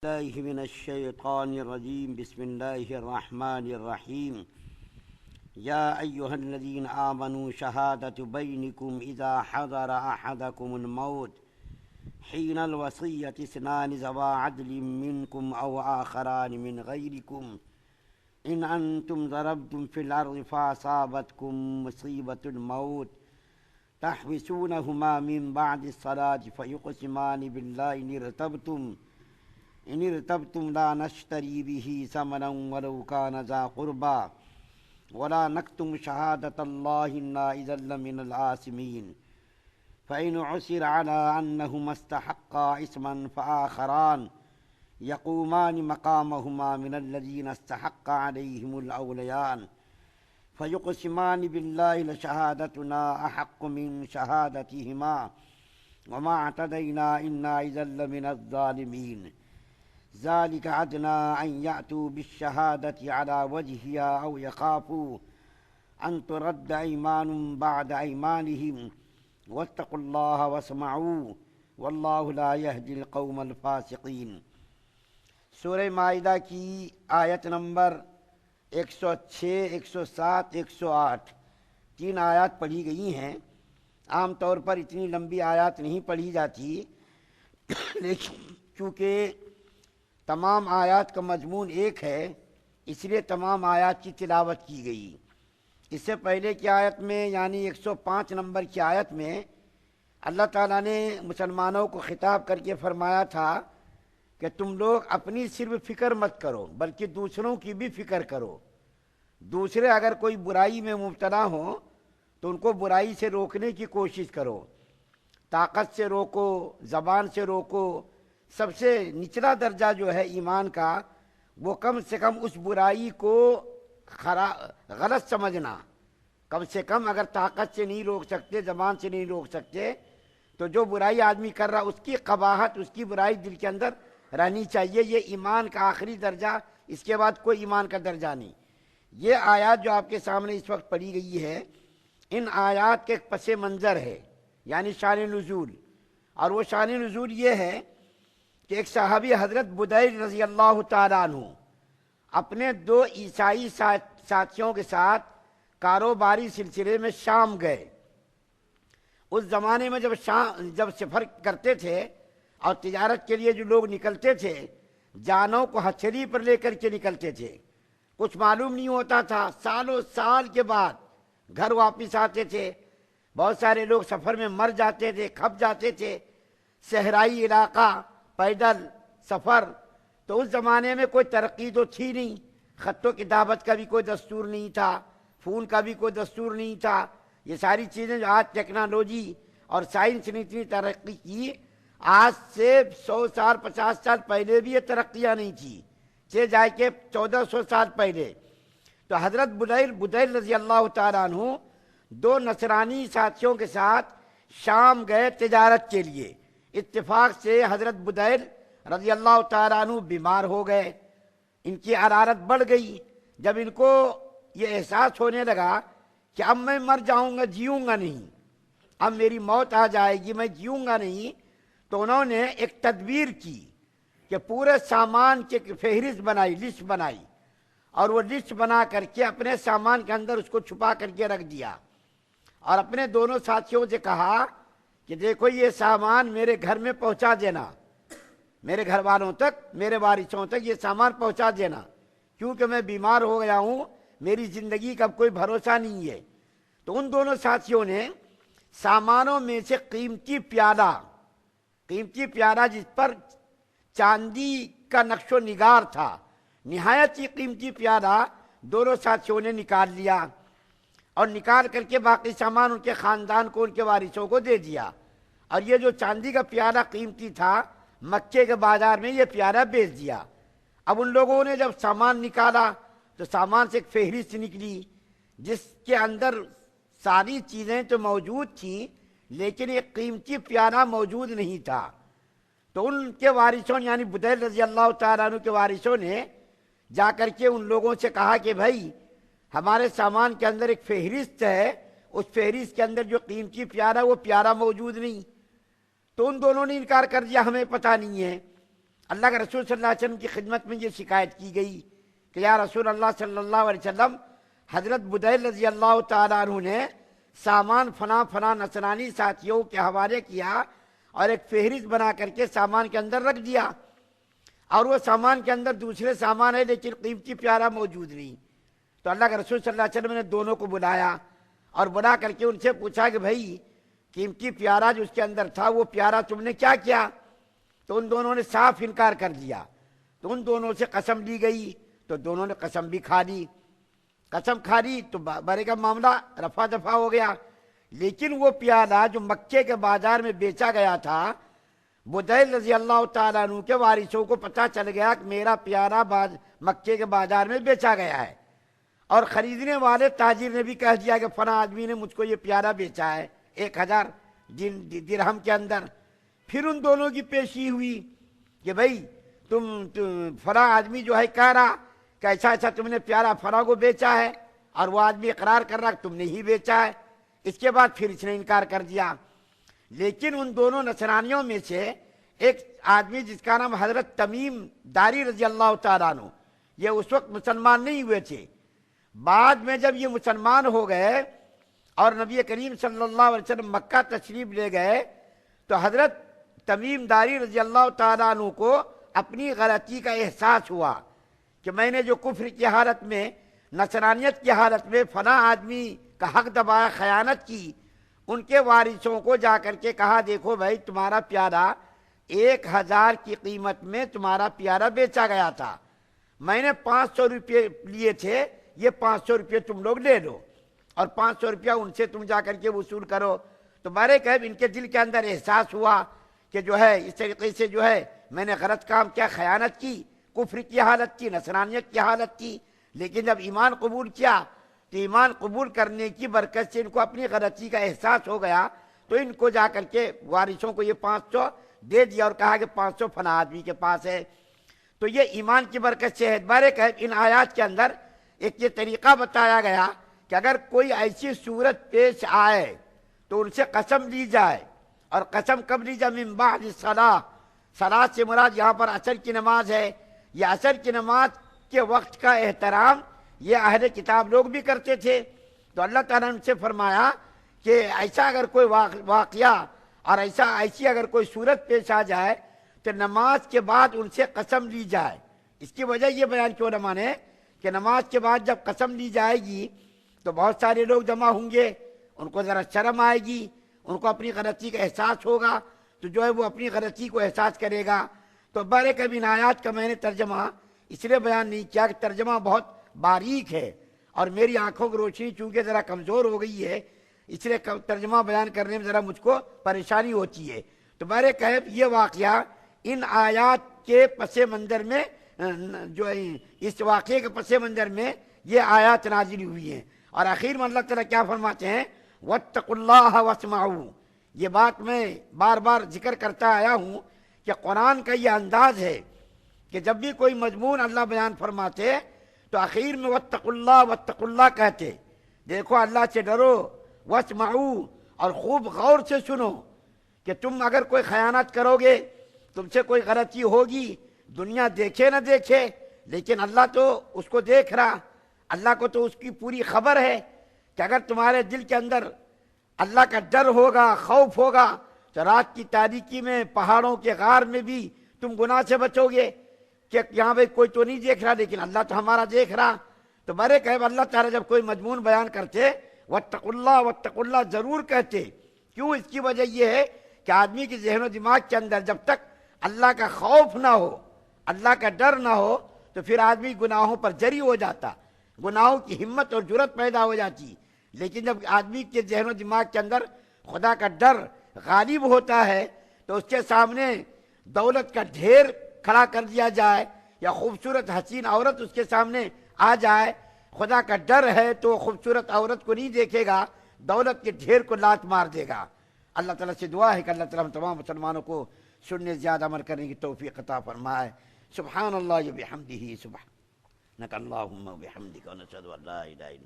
الله من الشيطان الرجيم. بسم الله الرحمن الرحيم. يا أيها الذين آمنوا شهادة بينكم إذا حضر أحدكم الموت حين الوصية اثنان ذوى عدل منكم أو آخران من غيركم إن أنتم ضربتم في الأرض فأصابتكم مصيبة الموت تحبسونهما من بعد الصلاة فيقسمان بالله إن ارتبتم لا نشتري به ثمنا ولو كان ذا قربى ولا نكتم شهادة الله إنا إذا لمن الآثمين فإن عثر على أنهما استحقا إثما فآخران يقومان مقامهما من الذين استحق عليهم الأوليان فيقسمان بالله لشهادتنا أحق من شهادتهما وما اعتدينا إنا إذا لمن الظالمين ذلك أدنى أن يأتوا بالشهادة على وجهها أو يخافوا أن ترد أيمان بعد أيمانهم واتقوا الله واسمعوا والله لا يهدي القوم الفاسقين۔ سورہ مائدہ کی آیت نمبر 106، 107، 108 تین آیات پڑھی گئی ہیں۔ عام طور پر اتنی لمبی آیات نہیں پڑھی جاتی، لیکن چونکہ تمام آیات کا مضمون ایک ہے اس لیے تمام آیات کی تلاوت کی گئی۔ اس سے پہلے کی آیت میں یعنی 105 نمبر کی آیت میں اللہ تعالیٰ نے مسلمانوں کو خطاب کر کے فرمایا تھا کہ تم لوگ اپنی صرف فکر مت کرو بلکہ دوسروں کی بھی فکر کرو۔ دوسرے اگر کوئی برائی میں مبتلا ہوں تو ان کو برائی سے روکنے کی کوشش کرو، طاقت سے روکو، زبان سے روکو۔ سب سے نچلا درجہ جو ہے ایمان کا وہ کم سے کم اس برائی کو غلط سمجھنا۔ کم سے کم اگر طاقت سے نہیں روک سکتے، زبان سے نہیں روک سکتے، تو جو برائی آدمی کر رہا اس کی قباحت، اس کی برائی دل کے اندر رہنی چاہیے۔ یہ ایمان کا آخری درجہ، اس کے بعد کوئی ایمان کا درجہ نہیں۔ یہ آیات جو آپ کے سامنے اس وقت پڑھی گئی ہے، ان آیات کے ایک پس منظر ہے یعنی شان نزول، اور وہ شان نزول یہ ہے کہ ایک صحابی حضرت بدیل رضی اللہ تعالیٰ عنہ اپنے 2 عیسائی ساتھیوں کے ساتھ کاروباری سلسلے میں شام گئے۔ اس زمانے میں جب سفر کرتے تھے اور تجارت کے لیے جو لوگ نکلتے تھے جانوں کو ہتھیلی پر لے کر کے نکلتے تھے، کچھ معلوم نہیں ہوتا تھا، سالوں سال کے بعد گھر واپس آتے تھے۔ بہت سارے لوگ سفر میں مر جاتے تھے، کھپ جاتے تھے۔ صحرائی علاقہ، پیدل سفر، تو اس زمانے میں کوئی ترقی تو تھی نہیں، خط و کتابت کا بھی کوئی دستور نہیں تھا، فون کا بھی کوئی دستور نہیں تھا۔ یہ ساری چیزیں جو آج ٹیکنالوجی اور سائنس نے اتنی ترقی کی، آج سے 100 سال 50 سال پہلے بھی یہ ترقیاں نہیں تھی، سے جائے کہ 1400 سال پہلے۔ تو حضرت بدیل رضی اللہ تعالیٰ عنہ 2 نصرانی ساتھیوں کے ساتھ شام گئے تجارت کے لیے۔ اتفاق سے حضرت بدیل رضی اللہ تعالیٰ عنہ بیمار ہو گئے، ان کی حرارت بڑھ گئی۔ جب ان کو یہ احساس ہونے لگا کہ اب میں مر جاؤں گا، جیوں گا نہیں، اب میری موت آ جائے گی، میں جیوں گا نہیں، تو انہوں نے ایک تدبیر کی کہ پورے سامان کی فہرست بنائی، لسٹ بنائی، اور وہ لسٹ بنا کر کے اپنے سامان کے اندر اس کو چھپا کر کے رکھ دیا، اور اپنے دونوں ساتھیوں سے کہا کہ دیکھو یہ سامان میرے گھر میں پہنچا دینا، میرے گھر والوں تک، میرے وارثوں تک یہ سامان پہنچا دینا، کیونکہ میں بیمار ہو گیا ہوں، میری زندگی کا کوئی بھروسہ نہیں ہے۔ تو ان دونوں ساتھیوں نے سامانوں میں سے قیمتی پیالہ جس پر چاندی کا نقش و نگار تھا، نہایت ہی قیمتی پیالہ دونوں ساتھیوں نے نکال لیا، اور نکال کر کے باقی سامان ان کے خاندان کو، ان کے وارثوں کو دے دیا۔ اور یہ جو چاندی کا پیالہ قیمتی تھا، مکے کے بازار میں یہ پیالہ بیچ دیا۔ اب ان لوگوں نے جب سامان نکالا تو سامان سے ایک فہرست نکلی جس کے اندر ساری چیزیں تو موجود تھیں لیکن ایک قیمتی پیالہ موجود نہیں تھا۔ تو ان کے وارثوں یعنی بدیل رضی اللہ تعالیٰ عنہ کے وارثوں نے جا کر کے ان لوگوں سے کہا کہ بھائی ہمارے سامان کے اندر ایک فہرست ہے، اس فہرست کے اندر جو قیمتی پیالہ وہ پیالہ موجود نہیں۔ تو ان دونوں نے انکار کر دیا، ہمیں پتہ نہیں ہے۔ اللہ کے رسول صلی اللہ علیہ وسلم کی خدمت میں یہ شکایت کی گئی کہ یا رسول اللہ صلی اللہ علیہ وسلم، حضرت بدیل رضی اللہ تعالیٰ عنہ نے سامان فلاں نصرانی ساتھیوں کے حوالے کیا اور ایک فہرست بنا کر کے سامان کے اندر رکھ دیا، اور وہ سامان کے اندر دوسرے سامان ہے لیکن قیمتی پیارا موجود نہیں۔ تو اللہ کے رسول صلی اللہ علیہ وسلم نے دونوں کو بلایا اور بلا کر کے ان سے پوچھا کہ بھائی قیمتی پیارا جو اس کے اندر تھا وہ پیارا تم نے کیا کیا؟ تو ان دونوں نے صاف انکار کر دیا۔ تو ان دونوں سے قسم لی گئی تو دونوں نے قسم بھی کھا لی۔ قسم کھا لی تو بارے کا معاملہ رفع دفع ہو گیا۔ لیکن وہ پیالہ جو مکے کے بازار میں بیچا گیا تھا، بدیل رضی اللہ تعالیٰ عنہ کے وارثوں کو پتہ چل گیا کہ میرا پیارا مکے کے بازار میں بیچا گیا ہے، اور خریدنے والے تاجر نے بھی کہہ دیا کہ فلاں آدمی نے مجھ کو یہ پیارا بیچا ہے 1000 درہم کے اندر۔ پھر ان دونوں کی پیشی ہوئی کہ بھائی تم فلاں آدمی جو ہے کہہ رہا کہ ایسا تم نے پیارا فلاں کو بیچا ہے، اور وہ آدمی اقرار کر رہا کہ تم نے ہی بیچا ہے۔ اس کے بعد پھر اس نے انکار کر دیا۔ لیکن ان دونوں نصرانیوں میں سے ایک آدمی جس کا نام حضرت تمیم داری رضی اللہ تعالیٰ عنہ، یہ اس وقت مسلمان نہیں ہوئے تھے، بعد میں جب یہ مسلمان ہو گئے اور نبی کریم صلی اللہ علیہ وسلم مکہ تشریف لے گئے تو حضرت تمیم داری رضی اللہ تعالیٰ عنہ کو اپنی غلطی کا احساس ہوا کہ میں نے جو کفر کی حالت میں، نصرانیت کی حالت میں فلاں آدمی کا حق دبایا، خیانت کی۔ ان کے وارثوں کو جا کر کے کہا دیکھو بھائی تمہارا پیارا 1000 کی قیمت میں تمہارا پیارا بیچا گیا تھا، میں نے 500 روپے لیے تھے، یہ 500 روپے تم لوگ لے لو اور 500 روپیہ ان سے تم جا کر کے وصول کرو۔ تو بارے کہ ان کے دل کے اندر احساس ہوا کہ جو ہے اس طریقے سے جو ہے میں نے غلط کام کیا، خیانت کی، کفر کی حالت کی، نصرانیت کی حالت کی۔ لیکن جب ایمان قبول کیا تو ایمان قبول کرنے کی برکت سے ان کو اپنی غلطی کا احساس ہو گیا، تو ان کو جا کر کے وارثوں کو یہ 500 دے دیا اور کہا کہ 500 فلاں آدمی کے پاس ہے۔ تو یہ ایمان کی برکت سے ہے۔ بارے کہ ان آیات کے اندر ایک یہ طریقہ بتایا گیا کہ اگر کوئی ایسی صورت پیش آئے تو ان سے قسم لی جائے، اور قسم کب لی جائے؟ من بعد الصلاۃ۔ صلاۃ سے مراد یہاں پر عصر کی نماز ہے۔ یہ عصر کی نماز کے وقت کا احترام یہ اہل کتاب لوگ بھی کرتے تھے، تو اللہ تعالیٰ نے ان سے فرمایا کہ ایسا اگر کوئی واقعہ اور ایسی اگر کوئی صورت پیش آ جائے تو نماز کے بعد ان سے قسم لی جائے۔ اس کی وجہ یہ بیان کیا علماء نے کہ نماز کے بعد جب قسم لی جائے گی تو بہت سارے لوگ جمع ہوں گے، ان کو ذرا شرم آئے گی، ان کو اپنی غلطی کا احساس ہوگا، تو جو ہے وہ اپنی غلطی کو احساس کرے گا۔ تو بارے کبھی ان آیات کا میں نے ترجمہ اس لیے بیان نہیں کیا کہ ترجمہ بہت باریک ہے اور میری آنکھوں کی روشنی چونکہ ذرا کمزور ہو گئی ہے، اس لیے ترجمہ بیان کرنے میں ذرا مجھ کو پریشانی ہوتی ہے۔ تو بارے کہ یہ واقعہ ان آیات کے پس منظر میں جو اس واقعے کے پس منظر میں یہ آیات نازل ہوئی ہیں، اور آخر میں اللہ تعالیٰ کیا فرماتے ہیں؟ وَاتَّقُوا اللَّهَ وَاسْمَعُوا۔ یہ بات میں بار بار ذکر کرتا آیا ہوں کہ قرآن کا یہ انداز ہے کہ جب بھی کوئی مضمون اللہ بیان فرماتے تو آخر میں وَاتَّقُوا اللَّهَ وَاتَّقُوا اللَّهَ کہتے، دیکھو اللہ سے ڈرو، وَاسْمَعُوا، اور خوب غور سے سنو کہ تم اگر کوئی خیانت کرو گے، تم سے کوئی غلطی ہوگی، دنیا دیکھے نہ دیکھے لیکن اللہ تو اس کو دیکھ رہا، اللہ کو تو اس کی پوری خبر ہے کہ اگر تمہارے دل کے اندر اللہ کا ڈر ہوگا، خوف ہوگا، تو رات کی تاریکی میں پہاڑوں کے غار میں بھی تم گناہ سے بچو گے کہ یہاں بھائی کوئی تو نہیں دیکھ رہا لیکن اللہ تو ہمارا دیکھ رہا۔ تو بارے کہ اللہ تعالیٰ جب کوئی مضمون بیان کرتے وَاتَّقُوا اللَّهَ وَاتَّقُوا اللَّهَ ضرور کہتے، کیوں؟ اس کی وجہ یہ ہے کہ آدمی کے ذہن و دماغ کے اندر جب تک اللہ کا خوف نہ ہو، اللہ کا ڈر نہ ہو، تو پھر آدمی گناہوں پر جری ہو جاتا، گناہوں کی ہمت اور جرأت پیدا ہو جاتی۔ لیکن جب آدمی کے ذہن و دماغ کے اندر خدا کا ڈر غالب ہوتا ہے تو اس کے سامنے دولت کا ڈھیر کھڑا کر دیا جائے یا خوبصورت حسین عورت اس کے سامنے آ جائے، خدا کا ڈر ہے تو خوبصورت عورت کو نہیں دیکھے گا، دولت کے ڈھیر کو لات مار دے گا۔ اللہ تعالیٰ سے دعا ہے کہ اللہ تعالیٰ ہم تمام مسلمانوں کو سننے زیادہ عمل کرنے کی توفیق عطا فرمائے۔ سبحان اللہ و بحمدہ، سبحانک اللہم و بحمدک، ونشہد ان لا الہ الا